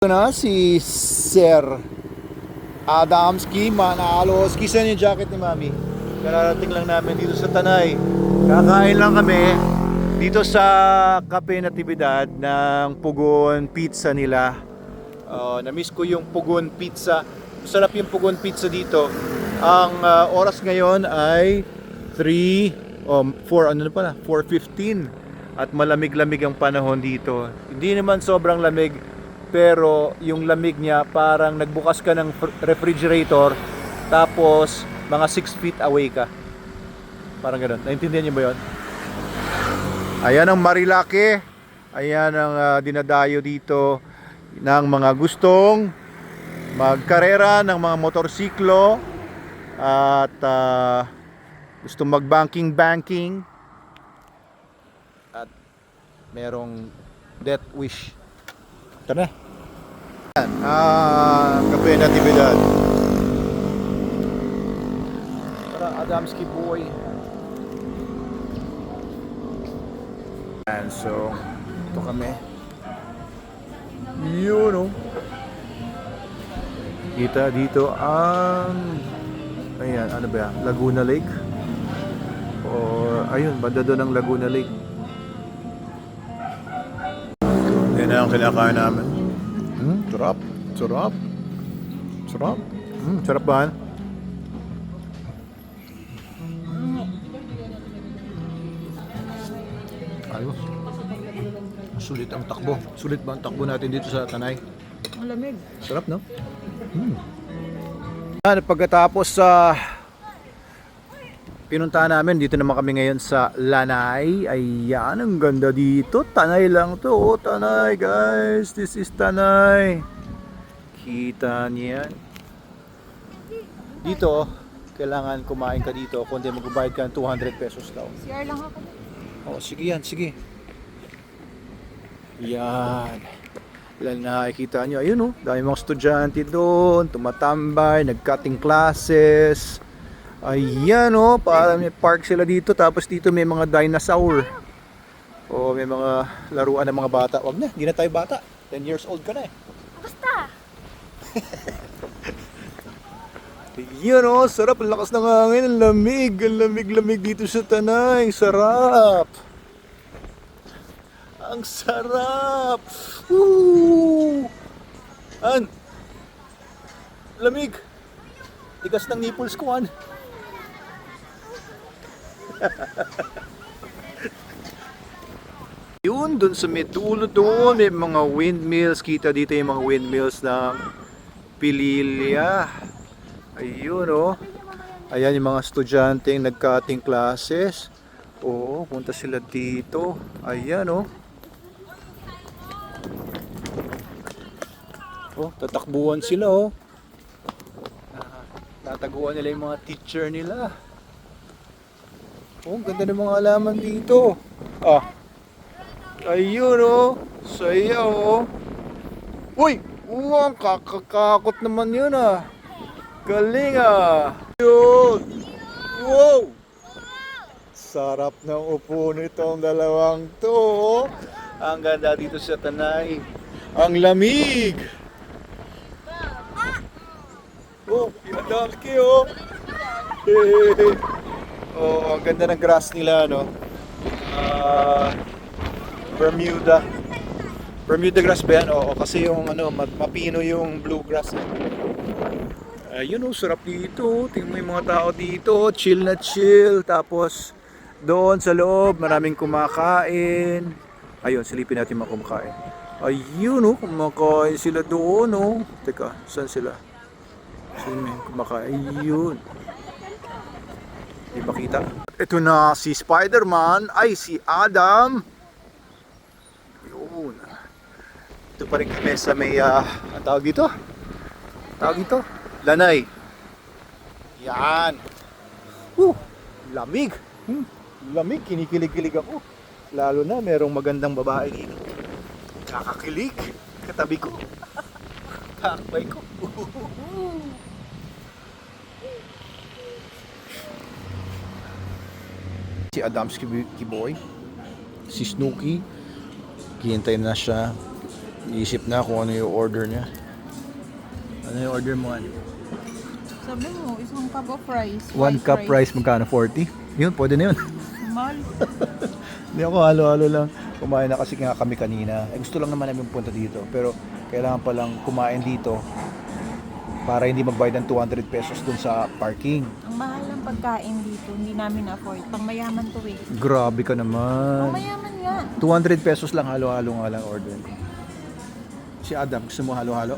Ito na si Sir Adamski Manalo. Skisan yung jacket ni Mami. Kararating lang namin dito sa Tanay. Kakain lang kami dito sa Cafe Natividad ng Pugon Pizza nila. Na-miss ko yung Pugon Pizza. Masarap yung Pugon Pizza dito. Ang oras ngayon ay 4:15 at malamig-lamig ang panahon dito. Hindi naman sobrang lamig, pero yung lamig niya parang nagbukas ka ng refrigerator tapos mga 6 feet away ka. Parang ganoon. Naintindihan niyo ba 'yon? Ayan ang Marilake. Ayan ang dinadayo dito ng mga gustong magkarera ng mga motorsiklo at gustong mag-banking at merong death wish. Tara na. Cafe Natividad. Tara, Adamski boy. And so, ito kami. Yun, oh. Kita dito ang ayan, ano ba yan? Laguna Lake? Or, ayun, banda doon ang Laguna Lake. Yan na ang kinakain namin. Sarap. Sarap. Sarap. Sarap ba? Ayos. Sulit ang takbo. Sulit ba ang takbo natin dito sa Tanay? Ang lamig. Sarap, no? Pagkatapos sa pinuntahan namin, dito naman kami ngayon sa Lanay. Ayan, ang ganda dito. Tanay lang to. Oh, Tanay, guys. This is Tanay. Kita niyan. Dito, kailangan kumain ka dito. Kundi magbabayad ka ng 200 pesos daw. CR lang ako. Oh, sige yan, sige. Yan. Lanay, kita nyo. Ayun, oh. Dami mga estudyante doon. Tumatambay, nag-cutting classes. Ayan, oh, para may park sila dito. Tapos dito may mga dinosaur. O may mga laruan ng mga bata. Wag na, hindi na tayo bata. 10 years old ka na eh. Basta! Ayan, oh, sarap. Ang lakas ng hangin. Ang lamig. Ang lamig-lamig dito sa Tanay. Sarap. Ang sarap. Woo! An? Lamig. Tigas ng nipples ko, an. Yun, dun sa may dulo doon, may mga windmills. Kita dito yung mga windmills ng Pililya. Ayun, oh. Ayan yung mga estudyante yung nag-cutting classes. Oo, punta sila dito. Ayan, oh. Oh, tatakbuhan sila, oh. Tataguan nila yung mga teacher nila. Oh, ganda ng mga halaman dito. Ah. Ayun, oh. Saya, oh. Uy! Ang kakakakot naman yun, ah. Galing, ah. Yun. Wow! Sarap ng upo nitong dalawang to, oh. Ang ganda dito sa Tanay. Ang lamig! Oh, Adamski, oh. Hey. Oh, ang ganda ng grass nila, no? Bermuda. Bermuda grass ba yan? Oo, kasi yung ano, mapino yung bluegrass. Ayun, oh, sarap dito. Tingnan mo yung mga tao dito. Chill na chill. Tapos, doon sa loob, maraming kumakain. Ayun, silipin natin mga kumakain. Ayun, oh, kumakain sila doon, oh. Teka, saan sila? Sino kumakain? Ayun. Di ba kita? Ito na si Spider-Man. Ay, si Adam. Ayun. Ito pa rin kami sa may, ang tawag dito? Tawag dito? Lanay. Yan. Lamig. Lamig. Kinikilig-kilig ako. Lalo na merong magandang babae dito. Kakakilig. Katabi ko. Kakbay ko. Si Adamski boy, si Snooki, hihintay na siya. Iisip na kung ano yung order niya. Ano yung order mo? Sabi mo, isang cup of rice. One white cup rice, magkano? 40? Yun, pwede na yun. Mahal. Hindi ako halo-halo lang. Kumain na kasi nga kami kanina. Gusto lang naman namin punta dito. Pero kailangan palang kumain dito para hindi magbayad ng 200 pesos dun sa parking. Ang mahal ng pagkain dito, hindi namin afford. Pang mayaman to eh. Grabe ka Pang naman. mayaman nga. 200 pesos lang halo-halo nga lang order ko. Si Adam, gusto mo halo-halo?